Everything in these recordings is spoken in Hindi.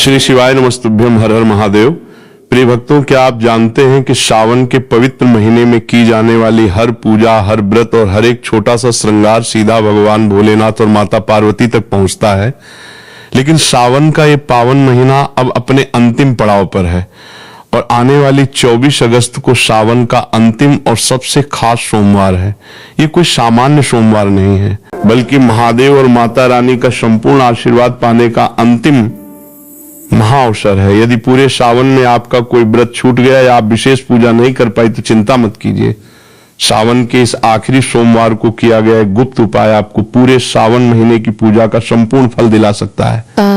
श्री शिवाय नमस्तुभ्यम। हर हर महादेव। प्रिय भक्तों, क्या आप जानते हैं कि सावन के पवित्र महीने में की जाने वाली हर पूजा, हर व्रत और हर एक छोटा सा श्रृंगार सीधा भगवान भोलेनाथ और माता पार्वती तक पहुंचता है। लेकिन सावन का ये पावन महीना अब अपने अंतिम पड़ाव पर है और आने वाली 24 अगस्त को सावन का अंतिम और सबसे खास सोमवार है। ये कोई सामान्य सोमवार नहीं है, बल्कि महादेव और माता रानी का संपूर्ण आशीर्वाद पाने का अंतिम महाअवसर है। यदि पूरे सावन में आपका कोई व्रत छूट गया या आप विशेष पूजा नहीं कर पाई तो चिंता मत कीजिए। सावन के इस आखिरी सोमवार को किया गया एक गुप्त उपाय आपको पूरे सावन महीने की पूजा का संपूर्ण फल दिला सकता है।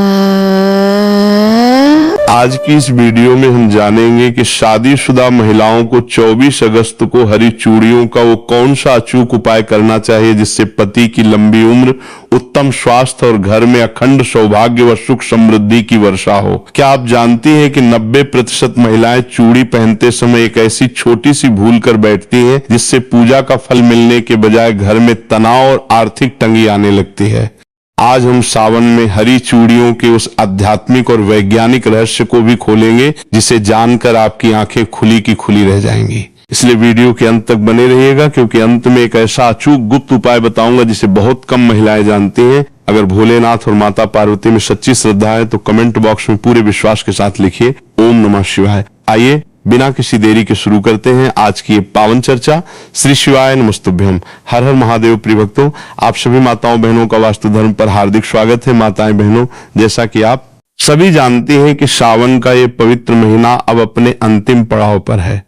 आज की इस वीडियो में हम जानेंगे कि शादीशुदा महिलाओं को 24 अगस्त को हरी चूड़ियों का वो कौन सा अचूक उपाय करना चाहिए जिससे पति की लंबी उम्र, उत्तम स्वास्थ्य और घर में अखंड सौभाग्य व सुख समृद्धि की वर्षा हो। क्या आप जानती हैं कि 90% महिलाएं चूड़ी पहनते समय एक ऐसी छोटी सी भूल कर बैठती हैं जिससे पूजा का फल मिलने के बजाय घर में तनाव और आर्थिक तंगी आने लगती है। आज हम सावन में हरी चूड़ियों के उस आध्यात्मिक और वैज्ञानिक रहस्य को भी खोलेंगे जिसे जानकर आपकी आंखें खुली की खुली रह जाएंगी। इसलिए वीडियो के अंत तक बने रहिएगा, क्योंकि अंत में एक ऐसा अचूक गुप्त उपाय बताऊंगा जिसे बहुत कम महिलाएं जानती हैं। अगर भोलेनाथ और माता पार्वती में सच्ची श्रद्धा है तो कमेंट बॉक्स में पूरे विश्वास के साथ लिखिए ओम नमः शिवाय। आइए बिना किसी देरी के शुरू करते हैं आज की ये पावन चर्चा। श्री शिवाय नमस्तुभ्यम। हर हर महादेव। प्रिय भक्तों, आप सभी माताओं बहनों का वास्तु धर्म पर हार्दिक स्वागत है। माताएं बहनों, जैसा कि आप सभी जानते हैं कि सावन का ये पवित्र महीना अब अपने अंतिम पड़ाव पर है।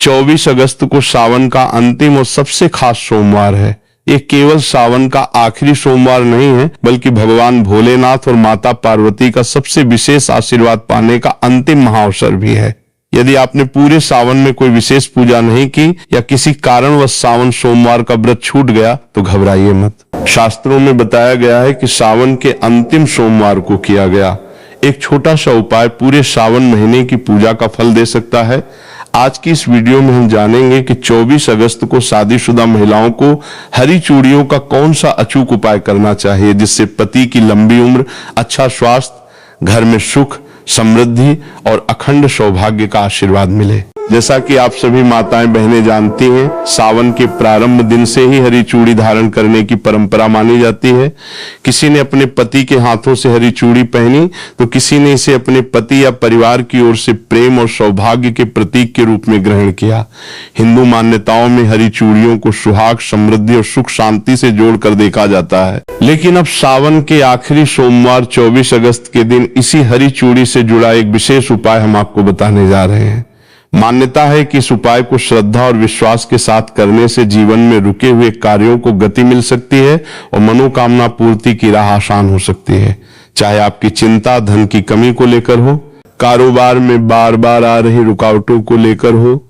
24 अगस्त को सावन का अंतिम और सबसे खास सोमवार है। ये केवल सावन का आखिरी सोमवार नहीं है, बल्कि भगवान भोलेनाथ और माता पार्वती का सबसे विशेष आशीर्वाद पाने का अंतिम महाअवसर भी है। यदि आपने पूरे सावन में कोई विशेष पूजा नहीं की या किसी कारणवश सावन सोमवार का व्रत छूट गया तो घबराइए मत। शास्त्रों में बताया गया है कि सावन के अंतिम सोमवार को किया गया एक छोटा सा उपाय पूरे सावन महीने की पूजा का फल दे सकता है। आज की इस वीडियो में हम जानेंगे कि 24 अगस्त को शादीशुदा महिलाओं को हरी चूड़ियों का कौन सा अचूक उपाय करना चाहिए जिससे पति की लंबी उम्र, अच्छा स्वास्थ्य, घर में सुख समृद्धि और अखंड सौभाग्य का आशीर्वाद मिले। जैसा कि आप सभी माताएं बहनें जानती हैं, सावन के प्रारंभ दिन से ही हरी चूड़ी धारण करने की परंपरा मानी जाती है। किसी ने अपने पति के हाथों से हरी चूड़ी पहनी तो किसी ने इसे अपने पति या परिवार की ओर से प्रेम और सौभाग्य के प्रतीक के रूप में ग्रहण किया। हिंदू मान्यताओं में हरी चूड़ियों को सुहाग, समृद्धि और सुख शांति से जोड़कर देखा जाता है। लेकिन अब सावन के आखिरी सोमवार 24 अगस्त के दिन इसी हरी चूड़ी से जुड़ा एक विशेष उपाय हम आपको बताने जा रहे हैं। मान्यता है कि इस उपाय को श्रद्धा और विश्वास के साथ करने से जीवन में रुके हुए कार्यों को गति मिल सकती है और मनोकामना पूर्ति की राह आसान हो सकती है। चाहे आपकी चिंता धन की कमी को लेकर हो, कारोबार में बार बार आ रही रुकावटों को लेकर हो,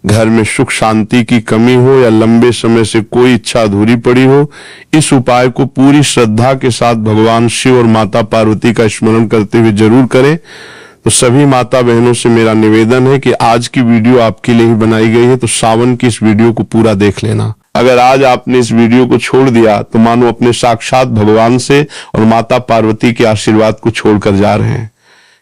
घर में सुख शांति की कमी हो या लंबे समय से कोई इच्छा अधूरी पड़ी हो, इस उपाय को पूरी श्रद्धा के साथ भगवान शिव और माता पार्वती का स्मरण करते हुए जरूर करें। तो सभी माता बहनों से मेरा निवेदन है कि आज की वीडियो आपके लिए ही बनाई गई है, तो सावन की इस वीडियो को पूरा देख लेना। अगर आज आपने इस वीडियो को छोड़ दिया तो मानो अपने साक्षात भगवान से और माता पार्वती के आशीर्वाद को छोड़कर जा रहे हैं।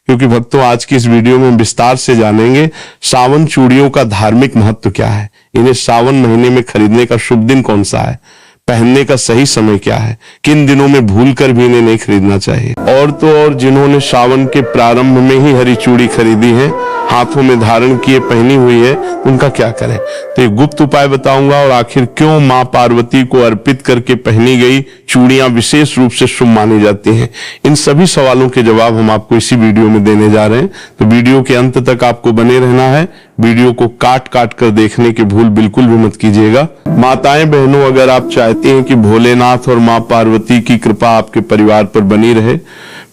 क्योंकि भक्तों, आज की इस वीडियो में विस्तार से जानेंगे सावन चूड़ियों का धार्मिक महत्व क्या है, इन्हें सावन महीने में खरीदने का शुभ दिन कौन सा है, पहनने का सही समय क्या है, किन दिनों में भूलकर भी इन्हें नहीं खरीदना चाहिए। और तो और जिन्होंने सावन के प्रारंभ में ही हरी चूड़ी खरीदी है, हाथों में धारण किए पहनी हुई है, उनका क्या करें। तो एक गुप्त उपाय बताऊंगा और आखिर क्यों मां पार्वती को अर्पित करके पहनी गई चूड़ियां विशेष रूप से शुभ मानी जाती हैं। इन सभी सवालों के जवाब हम आपको इसी वीडियो में देने जा रहे हैं। तो वीडियो के अंत तक आपको बने रहना है। वीडियो को काट काट कर देखने की भूल बिल्कुल भी मत कीजिएगा। माताएं बहनों, अगर आप चाहते हैं कि भोलेनाथ और मां पार्वती की कृपा आपके परिवार पर बनी रहे,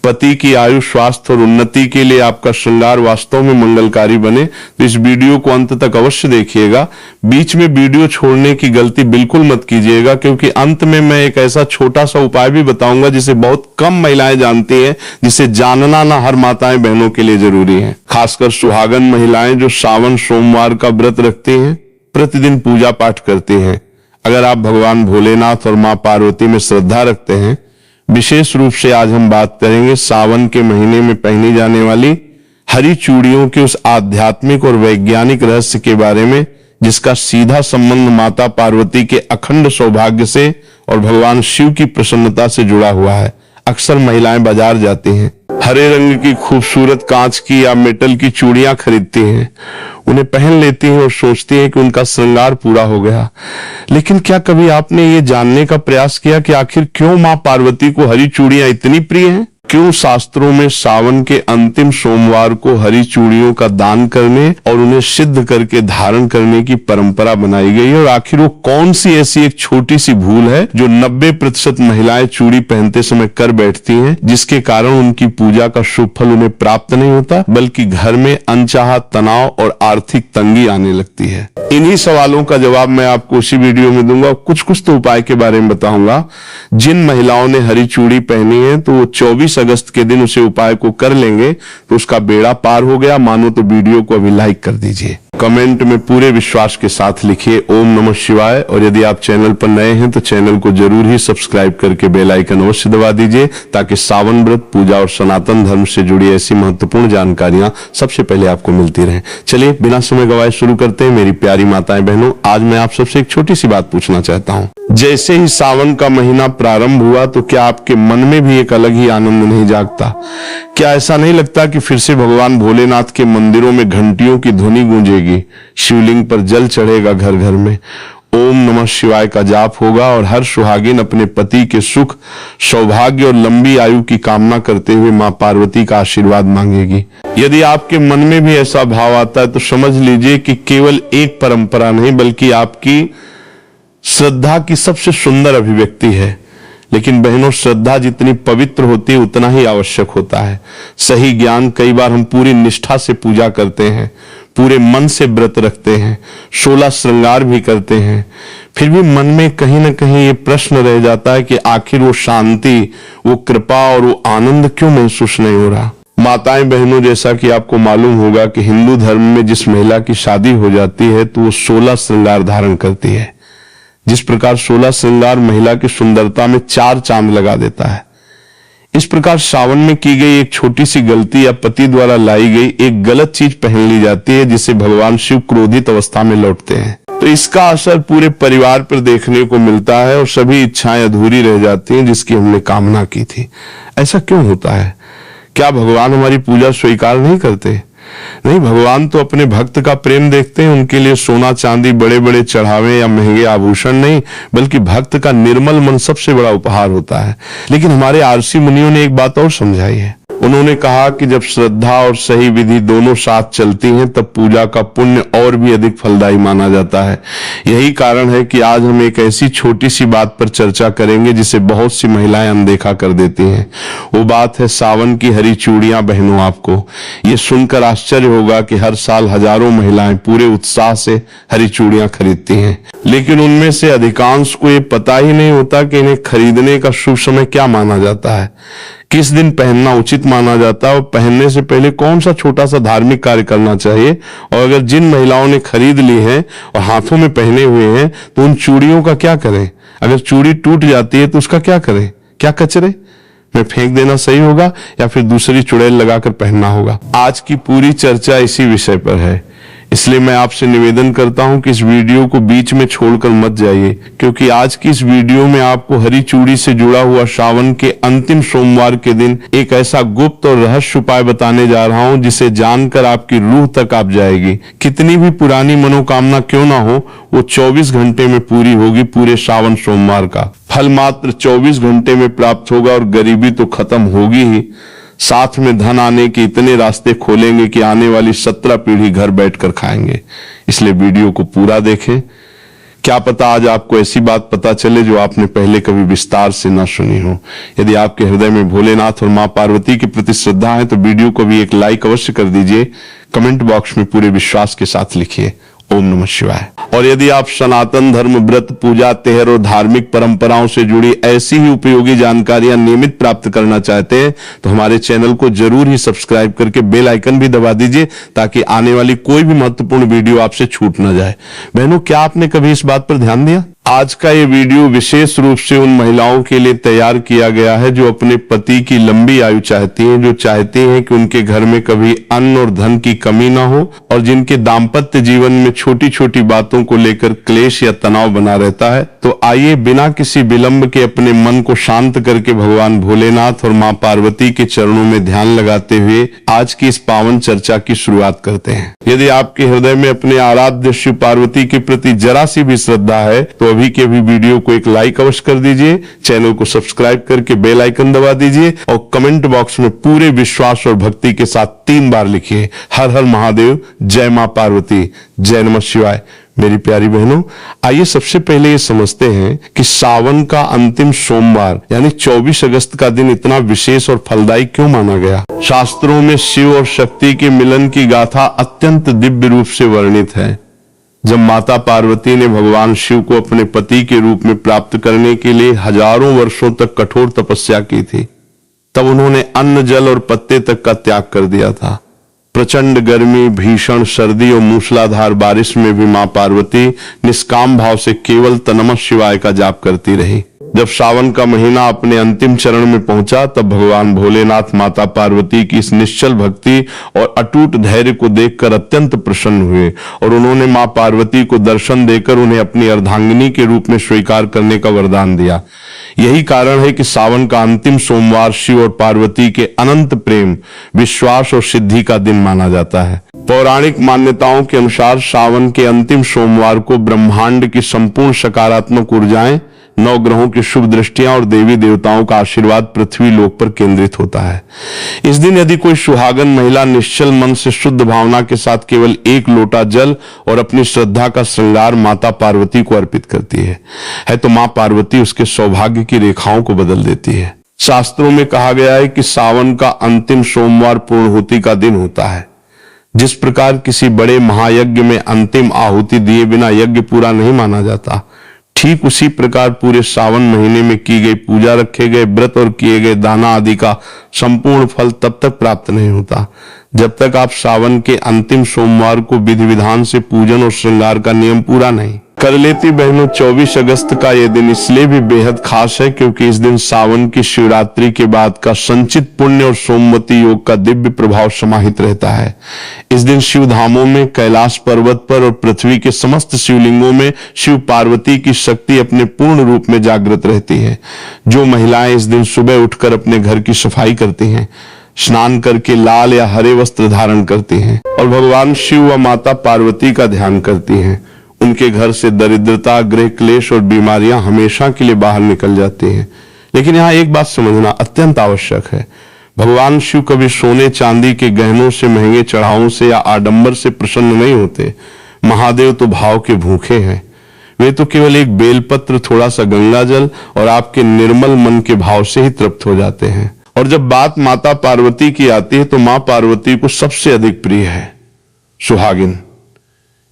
पति की आयु, स्वास्थ्य और उन्नति के लिए आपका श्रृंगार वास्तव में मंगलकारी बने, तो इस वीडियो को अंत तक अवश्य देखिएगा। बीच में वीडियो छोड़ने की गलती बिल्कुल मत कीजिएगा, क्योंकि अंत में मैं एक ऐसा छोटा सा उपाय भी बताऊंगा जिसे बहुत कम महिलाएं जानती हैं, जिसे जानना ना हर माताएं बहनों के लिए जरूरी है। खासकर सुहागन महिलाएं जो सावन सोमवार का व्रत रखती हैं, प्रतिदिन पूजा पाठ करती हैं। अगर आप भगवान भोलेनाथ और मां पार्वती में श्रद्धा रखते हैं, विशेष रूप से आज हम बात करेंगे सावन के महीने में पहनी जाने वाली हरी चूड़ियों के उस आध्यात्मिक और वैज्ञानिक रहस्य के बारे में, जिसका सीधा संबंध माता पार्वती के अखंड सौभाग्य से और भगवान शिव की प्रसन्नता से जुड़ा हुआ है। अक्सर महिलाएं बाजार जाती हैं, हरे रंग की खूबसूरत कांच की या मेटल की चूड़ियां खरीदती हैं, उन्हें पहन लेती हैं और सोचती हैं कि उनका श्रृंगार पूरा हो गया। लेकिन क्या कभी आपने ये जानने का प्रयास किया कि आखिर क्यों मां पार्वती को हरी चूड़ियां इतनी प्रिय हैं? क्यों शास्त्रों में सावन के अंतिम सोमवार को हरी चूड़ियों का दान करने और उन्हें सिद्ध करके धारण करने की परंपरा बनाई गई है? और आखिर वो कौन सी ऐसी एक छोटी सी भूल है जो 90% महिलाएं चूड़ी पहनते समय कर बैठती हैं, जिसके कारण उनकी पूजा का शुभ फल उन्हें प्राप्त नहीं होता, बल्कि घर में अनचाहा तनाव और आर्थिक तंगी आने लगती है? इन्हीं सवालों का जवाब मैं आपको इसी वीडियो में दूंगा। कुछ तो उपाय के बारे में बताऊंगा। जिन महिलाओं ने हरी चूड़ी पहनी है तो वो 24 अगस्त के दिन उसे उपाय को कर लेंगे तो उसका बेड़ा पार हो गया मानो तो वीडियो को अभी लाइक कर दीजिए। कमेंट में पूरे विश्वास के साथ लिखिए ओम नमः शिवाय, और यदि आप चैनल पर नए हैं तो चैनल को जरूर ही सब्सक्राइब करके बेल आइकन अवश्य दबा दीजिए, ताकि सावन व्रत, पूजा और सनातन धर्म से जुड़ी ऐसी महत्वपूर्ण जानकारियां सबसे पहले आपको मिलती रहें। चलिए बिना समय गवाए शुरू करते हैं। मेरी प्यारी माताएं बहनों, आज मैं आप सबसे एक छोटी सी बात पूछना चाहता हूँ। जैसे ही सावन का महीना प्रारंभ हुआ तो क्या आपके मन में भी एक अलग ही आनंद नहीं जागता? क्या ऐसा नहीं लगता कि फिर से भगवान भोलेनाथ के मंदिरों में घंटियों की ध्वनि गूंजेगी, शिवलिंग पर जल चढ़ेगा, घर घर में ओम नमः शिवाय का जाप होगा और हर सुहागिन अपने पति के सुख, सौभाग्य और लंबी आयु की कामना करते हुए मां पार्वती का आशीर्वाद मांगेगी? यदि आपके मन में भी ऐसा भाव आता है तो समझ लीजिए कि केवल एक परंपरा नहीं बल्कि आपकी श्रद्धा की सबसे सुंदर अभिव्यक्ति है। लेकिन बहनों, श्रद्धा जितनी पवित्र होती है उतना ही आवश्यक होता है सही ज्ञान। कई बार हम पूरी निष्ठा से पूजा करते हैं, पूरे मन से व्रत रखते हैं, 16 श्रृंगार भी करते हैं, फिर भी मन में कहीं ना कहीं ये प्रश्न रह जाता है कि आखिर वो शांति, वो कृपा और वो आनंद क्यों महसूस नहीं हो रहा? माताएं बहनों, जैसा कि आपको मालूम होगा कि हिंदू धर्म में जिस महिला की शादी हो जाती है तो वो 16 श्रृंगार धारण करती है। जिस प्रकार 16 श्रृंगार महिला की सुंदरता में 4 चांद लगा देता है, इस प्रकार सावन में की गई एक छोटी सी गलती या पति द्वारा लाई गई एक गलत चीज पहन ली जाती है, जिसे भगवान शिव क्रोधित अवस्था में लौटते हैं। तो इसका असर पूरे परिवार पर देखने को मिलता है और सभी इच्छाएं अधूरी रह जाती हैं जिसकी हमने कामना की थी। ऐसा क्यों होता है? क्या भगवान हमारी पूजा स्वीकार नहीं करते? नहीं, भगवान तो अपने भक्त का प्रेम देखते हैं। उनके लिए सोना चांदी, बड़े बड़े चढ़ावे या महंगे आभूषण नहीं, बल्कि भक्त का निर्मल मन सबसे बड़ा उपहार होता है। लेकिन हमारे आरसी मुनियों ने एक बात और समझाई है। उन्होंने कहा कि जब श्रद्धा और सही विधि दोनों साथ चलती हैं तब पूजा का पुण्य और भी अधिक फलदायी माना जाता है। यही कारण है कि आज हम एक ऐसी छोटी सी बात पर चर्चा करेंगे जिसे बहुत सी महिलाएं अनदेखा कर देती हैं। वो बात है सावन की हरी चूड़ियां। बहनों, आपको ये सुनकर आश्चर्य होगा कि हर साल हजारों महिलाएं पूरे उत्साह से हरी चूड़ियां खरीदती हैं, लेकिन उनमें से अधिकांश को ये पता ही नहीं होता कि इन्हें खरीदने का शुभ समय क्या माना जाता है, किस दिन पहनना उचित माना जाता है और पहनने से पहले कौन सा छोटा सा धार्मिक कार्य करना चाहिए। और अगर जिन महिलाओं ने खरीद ली है और हाथों में पहने हुए हैं तो उन चूड़ियों का क्या करें? अगर चूड़ी टूट जाती है तो उसका क्या करें? क्या कचरे में फेंक देना सही होगा या फिर दूसरी चुड़ैल लगाकर पहनना होगा? आज की पूरी चर्चा इसी विषय पर है, इसलिए मैं आपसे निवेदन करता हूं कि इस वीडियो को बीच में छोड़कर मत जाइए, क्योंकि आज की इस वीडियो में आपको हरी चूड़ी से जुड़ा हुआ सावन के अंतिम सोमवार के दिन एक ऐसा गुप्त और रहस्य उपाय बताने जा रहा हूं जिसे जानकर आपकी रूह तक आप जाएगी। कितनी भी पुरानी मनोकामना क्यों ना हो, वो 24 घंटे में पूरी होगी। पूरे सावन सोमवार का फल मात्र 24 घंटे में प्राप्त होगा और गरीबी तो खत्म होगी ही, साथ में धन आने के इतने रास्ते खोलेंगे कि आने वाली 17 पीढ़ी घर बैठकर खाएंगे। इसलिए वीडियो को पूरा देखें। क्या पता आज आपको ऐसी बात पता चले जो आपने पहले कभी विस्तार से ना सुनी हो। यदि आपके हृदय में भोलेनाथ और मां पार्वती के प्रति श्रद्धा है तो वीडियो को भी एक लाइक अवश्य कर दीजिए। कमेंट बॉक्स में पूरे विश्वास के साथ लिखिए ओम नमः शिवाय। और यदि आप सनातन धर्म, व्रत, पूजा, तेहर और धार्मिक परंपराओं से जुड़ी ऐसी ही उपयोगी जानकारियां नियमित प्राप्त करना चाहते हैं तो हमारे चैनल को जरूर ही सब्सक्राइब करके बेल आइकन भी दबा दीजिए, ताकि आने वाली कोई भी महत्वपूर्ण वीडियो आपसे छूट ना जाए। बहनों, क्या आपने कभी इस बात पर ध्यान दिया आज का ये वीडियो विशेष रूप से उन महिलाओं के लिए तैयार किया गया है जो अपने पति की लंबी आयु चाहती हैं, जो चाहती हैं कि उनके घर में कभी अन्न और धन की कमी ना हो और जिनके दाम्पत्य जीवन में छोटी छोटी बातों को लेकर क्लेश या तनाव बना रहता है। तो आइए बिना किसी विलंब के अपने मन को शांत करके भगवान भोलेनाथ और मां पार्वती के चरणों में ध्यान लगाते हुए आज की इस पावन चर्चा की शुरुआत करते हैं। यदि आपके हृदय में अपने आराध्य शिव पार्वती के प्रति जरा सी भी श्रद्धा है तो अभी के अभी वीडियो को एक लाइक अवश्य कर दीजिए, चैनल को सब्सक्राइब करके बेल आइकन दबा दीजिए और कमेंट बॉक्स में पूरे विश्वास और भक्ति के साथ 3 बार लिखिए हर हर महादेव, जय मां पार्वती, जय नमः शिवाय। मेरी प्यारी बहनों, आइए सबसे पहले ये समझते हैं कि सावन का अंतिम सोमवार यानी 24 अगस्त का दिन इतना विशेष और फलदायी क्यों माना गया। शास्त्रों में शिव और शक्ति के मिलन की गाथा अत्यंत दिव्य रूप से वर्णित है। जब माता पार्वती ने भगवान शिव को अपने पति के रूप में प्राप्त करने के लिए हजारों वर्षों तक कठोर तपस्या की थी, तब उन्होंने अन्न, जल और पत्ते तक का त्याग कर दिया था। प्रचंड गर्मी, भीषण सर्दी और मूसलाधार बारिश में भी मां पार्वती निष्काम भाव से केवल नमः शिवाय का जाप करती रही। जब सावन का महीना अपने अंतिम चरण में पहुंचा तब भगवान भोलेनाथ माता पार्वती की इस निश्चल भक्ति और अटूट धैर्य को देखकर अत्यंत प्रसन्न हुए और उन्होंने मां पार्वती को दर्शन देकर उन्हें अपनी अर्धांगिनी के रूप में स्वीकार करने का वरदान दिया। यही कारण है कि सावन का अंतिम सोमवार शिव और पार्वती के अनंत प्रेम, विश्वास और सिद्धि का दिन माना जाता है। पौराणिक मान्यताओं के अनुसार सावन के अंतिम सोमवार को ब्रह्मांड की संपूर्ण सकारात्मक ऊर्जाएं, 9 ग्रहों की शुभ दृष्टियां और देवी देवताओं का आशीर्वाद पृथ्वी लोक पर केंद्रित होता है। इस दिन यदि कोई सुहागन महिला निश्चल मन से शुद्ध भावना के साथ केवल 1 लोटा जल और अपनी श्रद्धा का श्रृंगार माता पार्वती को अर्पित करती है तो मां पार्वती उसके सौभाग्य की रेखाओं को बदल देती है। शास्त्रों में कहा गया है कि सावन का अंतिम सोमवार पूर्णहुति का दिन होता है। जिस प्रकार किसी बड़े महायज्ञ में अंतिम आहुति दिए बिना यज्ञ पूरा नहीं माना जाता, ठीक उसी प्रकार पूरे सावन महीने में की गई पूजा, रखे गए व्रत और किए गए दाना आदि का संपूर्ण फल तब तक प्राप्त नहीं होता जब तक आप सावन के अंतिम सोमवार को विधि विधान से पूजन और श्रृंगार का नियम पूरा नहीं कर लेती। बहनों, 24 अगस्त का यह दिन इसलिए भी बेहद खास है क्योंकि इस दिन सावन की शिवरात्रि के बाद का संचित पुण्य और सोमवती योग का दिव्य प्रभाव समाहित रहता है। इस दिन शिव धामों में, कैलाश पर्वत पर और पृथ्वी के समस्त शिवलिंगों में शिव पार्वती की शक्ति अपने पूर्ण रूप में जागृत रहती है। जो महिलाएं इस दिन सुबह उठकर अपने घर की सफाई करती हैं, स्नान करके लाल या हरे वस्त्र धारण करती हैं और भगवान शिव व माता पार्वती का ध्यान करती हैं, उनके घर से दरिद्रता, गृह क्लेश और बीमारियां हमेशा के लिए बाहर निकल जाती हैं। लेकिन यहाँ एक बात समझना अत्यंत आवश्यक है। भगवान शिव कभी सोने चांदी के गहनों से, महंगे चढ़ावों से या आडंबर से प्रसन्न नहीं होते। महादेव तो भाव के भूखे हैं। वे तो केवल एक बेलपत्र, थोड़ा सा गंगा जल और आपके निर्मल मन के भाव से ही तृप्त हो जाते हैं। और जब बात माता पार्वती की आती है तो मां पार्वती को सबसे अधिक प्रिय है सुहागिन,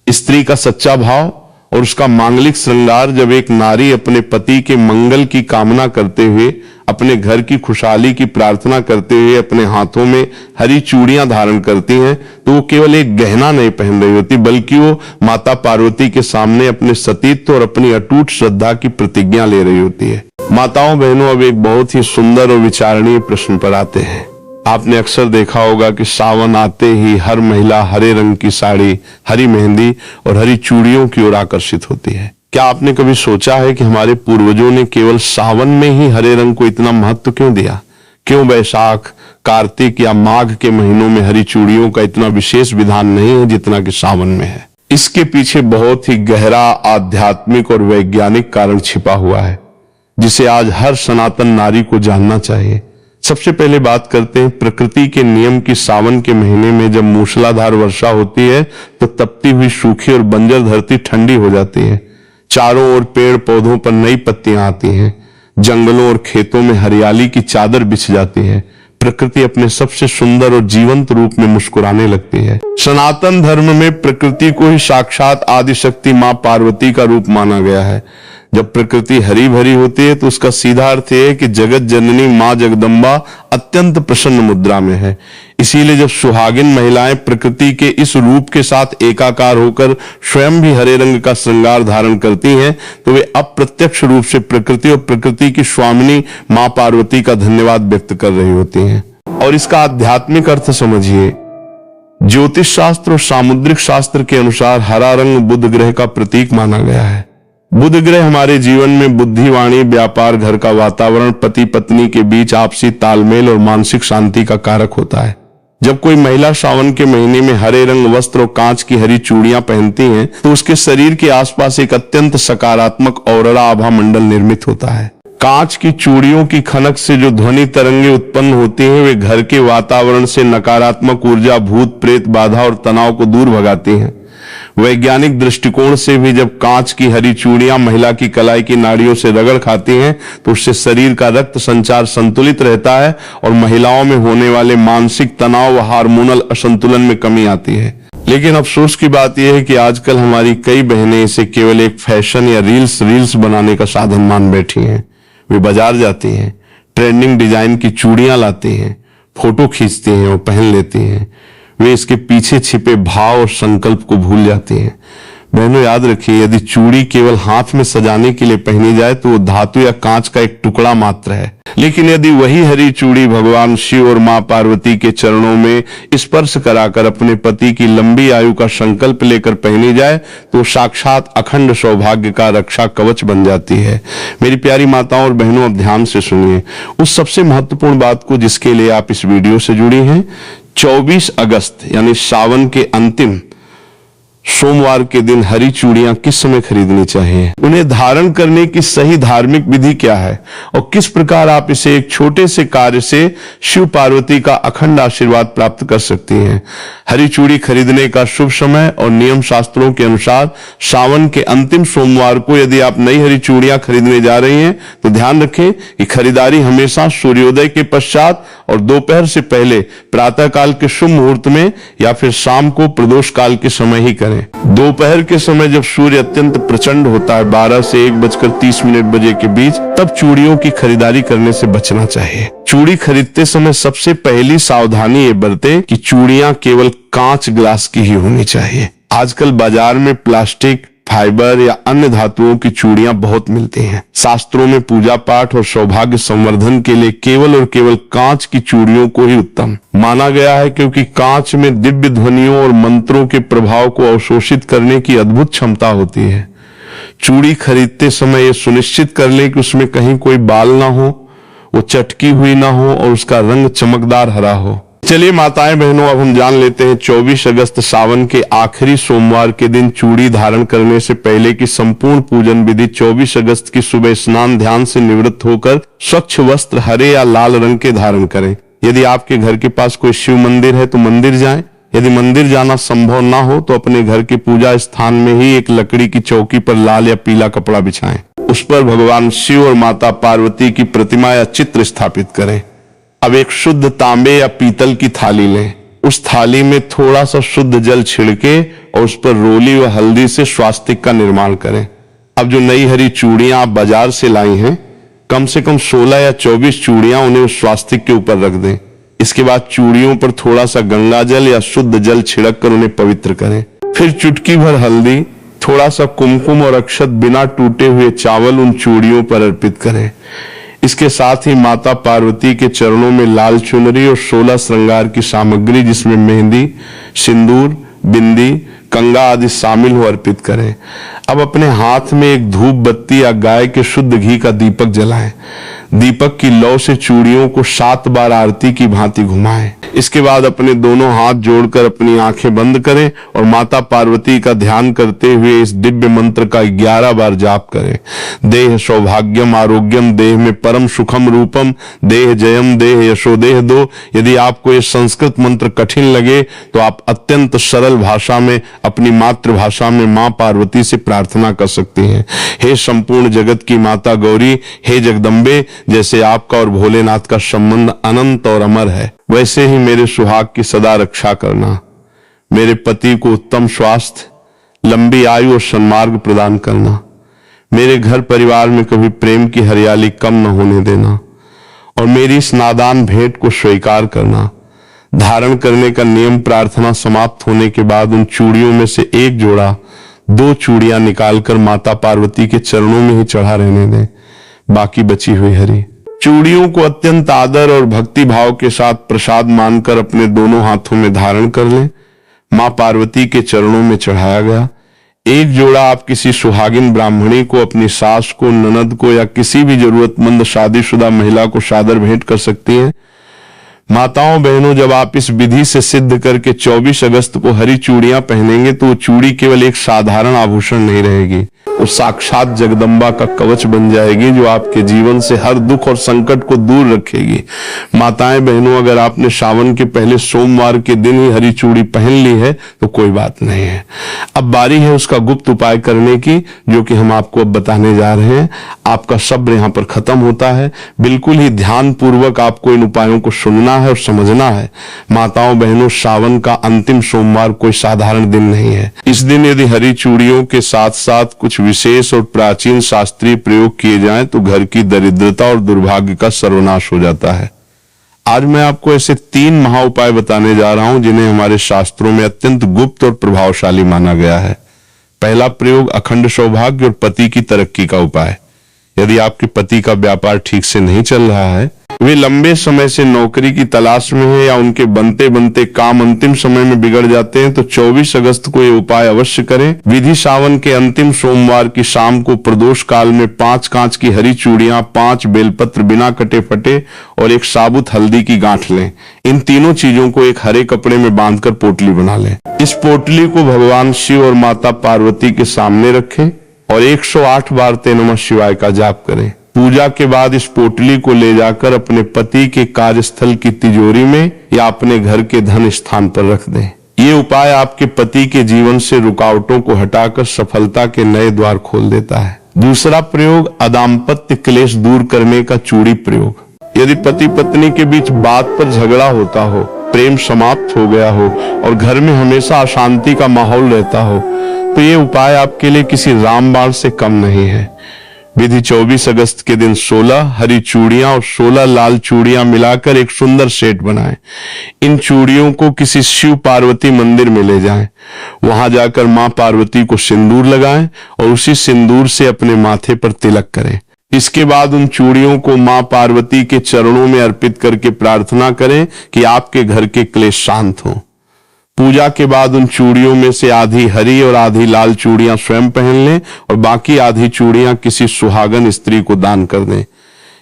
स्त्री का सच्चा भाव और उसका मांगलिक श्रृंगार। जब एक नारी अपने पति के मंगल की कामना करते हुए, अपने घर की खुशहाली की प्रार्थना करते हुए अपने हाथों में हरी चूड़ियां धारण करती हैं तो वो केवल एक गहना नहीं पहन रही होती, बल्कि वो माता पार्वती के सामने अपने सतीत्व और अपनी अटूट श्रद्धा की प्रतिज्ञा ले रही होती है। माताओं बहनों, अब एक बहुत ही सुंदर और विचारणीय प्रश्न पर आते हैं। आपने अक्सर देखा होगा कि सावन आते ही हर महिला हरे रंग की साड़ी, हरी मेहंदी और हरी चूड़ियों की ओर आकर्षित होती है। क्या आपने कभी सोचा है कि हमारे पूर्वजों ने केवल सावन में ही हरे रंग को इतना महत्व क्यों दिया? क्यों वैशाख, कार्तिक या माघ के महीनों में हरी चूड़ियों का इतना विशेष विधान नहीं है जितना कि सावन में है? इसके पीछे बहुत ही गहरा आध्यात्मिक और वैज्ञानिक कारण छिपा हुआ है जिसे आज हर सनातन नारी को जानना चाहिए। सबसे पहले बात करते हैं प्रकृति के नियम की। सावन के महीने में जब मूसलाधार वर्षा होती है तो तपती हुई सूखी और बंजर धरती ठंडी हो जाती है। चारों ओर पेड़ पौधों पर नई पत्तियां आती हैं, जंगलों और खेतों में हरियाली की चादर बिछ जाती है। प्रकृति अपने सबसे सुंदर और जीवंत रूप में मुस्कुराने लगती है। सनातन धर्म में प्रकृति को ही साक्षात आदिशक्ति मां पार्वती का रूप माना गया है। जब प्रकृति हरी भरी होती है तो उसका सीधा अर्थ है कि जगत जननी मां जगदम्बा अत्यंत प्रसन्न मुद्रा में है। इसीलिए जब सुहागिन महिलाएं प्रकृति के इस रूप के साथ एकाकार होकर स्वयं भी हरे रंग का श्रृंगार धारण करती हैं, तो वे अप्रत्यक्ष रूप से प्रकृति और प्रकृति की स्वामिनी मां पार्वती का धन्यवाद व्यक्त कर रही होती हैं। और इसका आध्यात्मिक अर्थ समझिए। ज्योतिष शास्त्र और सामुद्रिक शास्त्र के अनुसार हरा रंग बुध ग्रह का प्रतीक माना गया है। बुध ग्रह हमारे जीवन में बुद्धि, वाणी, व्यापार, घर का वातावरण, पति पत्नी के बीच आपसी तालमेल और मानसिक शांति का कारक होता है। जब कोई महिला सावन के महीने में हरे रंग वस्त्र और कांच की हरी चूड़ियां पहनती हैं, तो उसके शरीर के आसपास एक अत्यंत सकारात्मक औरड़ा आभा मंडल निर्मित होता है। कांच की चूड़ियों की खनक से जो ध्वनि तरंगे उत्पन्न होती हैं, वे घर के वातावरण से नकारात्मक ऊर्जा, भूत प्रेत, बाधा और तनाव को दूर भगाती हैं। वैज्ञानिक दृष्टिकोण से भी जब कांच की हरी चूड़ियां महिला की कलाई की नाड़ियों से रगड़ खाती हैं, तो उससे शरीर का रक्त संचार संतुलित रहता है और महिलाओं में होने वाले मानसिक तनाव व हार्मोनल असंतुलन में कमी आती है। लेकिन अफसोस की बात यह है कि आजकल हमारी कई बहनें इसे केवल एक फैशन या रील्स बनाने का साधन मान बैठी हैं। वे बाजार जाती हैं, ट्रेंडिंग डिजाइन की चूड़ियां लाती हैं, फोटो खींचती हैं और पहन लेती हैं। वे इसके पीछे छिपे भाव और संकल्प को भूल जाती हैं। बहनों, याद रखिए, यदि चूड़ी केवल हाथ में सजाने के लिए पहनी जाए तो वो धातु या कांच का एक टुकड़ा मात्र है। लेकिन यदि वही हरी चूड़ी भगवान शिव और मां पार्वती के चरणों में स्पर्श कराकर अपने पति की लंबी आयु का संकल्प लेकर पहनी जाए, तो साक्षात अखंड सौभाग्य का रक्षा कवच बन जाती है। मेरी प्यारी माताओं और बहनों, अब ध्यान से सुनिए उस सबसे महत्वपूर्ण बात को जिसके लिए आप इस वीडियो से जुड़ी हैं। 24 अगस्त यानी सावन के अंतिम सोमवार के दिन हरी चूड़ियां किस समय खरीदनी चाहिए, उन्हें धारण करने की सही धार्मिक विधि क्या है और किस प्रकार आप इसे एक छोटे से कार्य से शिव पार्वती का अखंड आशीर्वाद प्राप्त कर सकती हैं। हरी चूड़ी खरीदने का शुभ समय और नियम शास्त्रों के अनुसार सावन के अंतिम सोमवार को यदि आप नई हरी चूड़ियां खरीदने जा रही हैं, तो ध्यान रखें कि खरीदारी हमेशा सूर्योदय के पश्चात और दोपहर से पहले प्रातः काल के शुभ मुहूर्त में या फिर शाम को प्रदोष काल के समय ही करें। दोपहर के समय जब सूर्य अत्यंत प्रचंड होता है, 12 से 1:30 बजे के बीच, तब चूड़ियों की खरीदारी करने से बचना चाहिए। चूड़ी खरीदते समय सबसे पहली सावधानी ये बरतें कि चूड़ियां केवल कांच ग्लास की ही होनी चाहिए। आजकल बाजार में प्लास्टिक, फाइबर या अन्य धातुओं की चूड़ियां बहुत मिलती हैं। शास्त्रों में पूजा पाठ और सौभाग्य संवर्धन के लिए केवल और केवल कांच की चूड़ियों को ही उत्तम माना गया है, क्योंकि कांच में दिव्य ध्वनियों और मंत्रों के प्रभाव को अवशोषित करने की अद्भुत क्षमता होती है। चूड़ी खरीदते समय यह सुनिश्चित कर ले कि उसमें कहीं कोई बाल ना हो, वो चटकी हुई ना हो और उसका रंग चमकदार हरा हो। चलिए माताएं बहनों, अब हम जान लेते हैं 24 अगस्त सावन के आखिरी सोमवार के दिन चूड़ी धारण करने से पहले की संपूर्ण पूजन विधि। 24 अगस्त की सुबह स्नान ध्यान से निवृत्त होकर स्वच्छ वस्त्र हरे या लाल रंग के धारण करें। यदि आपके घर के पास कोई शिव मंदिर है तो मंदिर जाएं। यदि मंदिर जाना संभव ना हो तो अपने घर के पूजा स्थान में ही एक लकड़ी की चौकी पर लाल या पीला कपड़ा बिछाएं। उस पर भगवान शिव और माता पार्वती की प्रतिमा या चित्र स्थापित करें। अब एक शुद्ध तांबे या पीतल की थाली लें। उस थाली में थोड़ा सा शुद्ध जल छिड़के और उस पर रोली व हल्दी से स्वास्तिक का निर्माण करें। अब जो नई हरी चूड़ियां आप बाजार से लाई हैं, कम से कम 16 या 24 चूड़ियां उन्हें उस स्वास्तिक के ऊपर रख दें। इसके बाद चूड़ियों पर थोड़ा सा गंगा जल या शुद्ध जल छिड़क कर उन्हें पवित्र करें। फिर चुटकी भर हल्दी, थोड़ा सा कुमकुम और अक्षत बिना टूटे हुए चावल उन चूड़ियों पर अर्पित करें। इसके साथ ही माता पार्वती के चरणों में लाल चुनरी और 16 श्रृंगार की सामग्री जिसमें मेहंदी, सिंदूर, बिंदी, कंगा आदि शामिल हो अर्पित करें। अब अपने हाथ में एक धूप बत्ती या गाय के शुद्ध घी का दीपक जलाएं। दीपक की लौ से चूड़ियों को 7 बार आरती की भांति घुमाएं। इसके बाद अपने दोनों हाथ जोड़कर अपनी आंखें बंद करें और माता पार्वती का ध्यान करते हुए इस दिव्य मंत्र का 11 बार जाप करें। देह सौभाग्यम आरोग्यम, देह में परम सुखम रूपम, देह जयम, देह यशो, देह दो। यदि आपको ये संस्कृत मंत्र कठिन लगे तो आप अत्यंत सरल भाषा में अपनी मातृभाषा में मां पार्वती से प्रार्थना कर सकते हैं। हे संपूर्ण जगत की माता गौरी, हे जगदम्बे, जैसे आपका और भोलेनाथ का संबंध अनंत और अमर है, वैसे ही मेरे सुहाग की सदा रक्षा करना। मेरे पति को उत्तम स्वास्थ्य, लंबी आयु और सन्मार्ग प्रदान करना। मेरे घर परिवार में कभी प्रेम की हरियाली कम न होने देना और मेरी इस नादान भेंट को स्वीकार करना। धारण करने का नियम प्रार्थना समाप्त होने के बाद उन चूड़ियों में से एक जोड़ा 2 चूड़ियां निकालकर माता पार्वती के चरणों में ही चढ़ा रहने दें, बाकी बची हुई हरी चूड़ियों को अत्यंत आदर और भक्ति भाव के साथ प्रसाद मानकर अपने दोनों हाथों में धारण कर लें। मां पार्वती के चरणों में चढ़ाया गया एक जोड़ा आप किसी सुहागिन ब्राह्मणी को, अपनी सास को, ननद को या किसी भी जरूरतमंद शादीशुदा महिला को सादर भेंट कर सकती हैं। माताओं बहनों, जब आप इस विधि से सिद्ध करके 24 अगस्त को हरी चूड़ियां पहनेंगे तो वो चूड़ी केवल एक साधारण आभूषण नहीं रहेगी, वो साक्षात जगदम्बा का कवच बन जाएगी जो आपके जीवन से हर दुख और संकट को दूर रखेगी। माताएं बहनों, अगर आपने सावन के पहले सोमवार के दिन ही हरी चूड़ी पहन ली है तो कोई बात नहीं है। अब बारी है उसका गुप्त उपाय करने की, जो कि हम आपको अब बताने जा रहे हैं। आपका सब्र यहाँ पर खत्म होता है। बिल्कुल ही ध्यान पूर्वक आपको इन उपायों को सुनना है और समझना है। माताओं बहनों, सावन का अंतिम सोमवार कोई साधारण दिन नहीं है। इस दिन यदि हरी चूड़ियों के साथ साथ कुछ विशेष और प्राचीन शास्त्रीय प्रयोग किए जाएं तो घर की दरिद्रता और दुर्भाग्य का सर्वनाश हो जाता है। आज मैं आपको ऐसे 3 महा उपाय बताने जा रहा हूं जिन्हें हमारे शास्त्रों में अत्यंत गुप्त और प्रभावशाली माना गया है। पहला प्रयोग अखंड सौभाग्य और पति की तरक्की का उपाय। यदि आपके पति का व्यापार ठीक से नहीं चल रहा है, वे लंबे समय से नौकरी की तलाश में है या उनके बनते बनते काम अंतिम समय में बिगड़ जाते हैं, तो 24 अगस्त को ये उपाय अवश्य करें। विधि सावन के अंतिम सोमवार की शाम को प्रदोष काल में 5 कांच की हरी चूड़ियां, 5 बेलपत्र बिना कटे फटे और 1 साबुत हल्दी की गांठ लें। इन तीनों चीजों को एक हरे कपड़े में बांधकर पोटली बना लें। इस पोटली को भगवान शिव और माता पार्वती के सामने रखें और 108 बार ते नमः शिवाय का जाप करें। पूजा के बाद इस पोटली को ले जाकर अपने पति के कार्यस्थल की तिजोरी में या अपने घर के धन स्थान पर रख दें। ये उपाय आपके पति के जीवन से रुकावटों को हटाकर सफलता के नए द्वार खोल देता है। दूसरा प्रयोग अदाम्पत्य क्लेश दूर करने का चूड़ी प्रयोग। यदि पति पत्नी के बीच बात पर झगड़ा होता हो, प्रेम समाप्त हो गया हो और घर में हमेशा अशांति का माहौल रहता हो, तो ये उपाय आपके लिए किसी रामबाण से कम नहीं है। विधि 24 अगस्त के दिन 16 हरी चूड़ियां और 16 लाल चूड़ियां मिलाकर एक सुंदर सेट बनाएं। इन चूड़ियों को किसी शिव पार्वती मंदिर में ले जाएं। वहां जाकर मां पार्वती को सिंदूर लगाएं और उसी सिंदूर से अपने माथे पर तिलक करें। इसके बाद उन चूड़ियों को मां पार्वती के चरणों में अर्पित करके प्रार्थना करें कि आपके घर के क्लेश शांत हों। पूजा के बाद उन चूड़ियों में से आधी हरी और आधी लाल चूड़ियां स्वयं पहन लें और बाकी आधी चूड़ियां किसी सुहागन स्त्री को दान कर दें।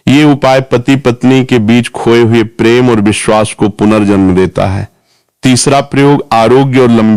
ये उपाय पति पत्नी के बीच खोए हुए प्रेम और विश्वास को पुनर्जन्म देता है। तीसरा प्रयोग आरोग्य और लंबी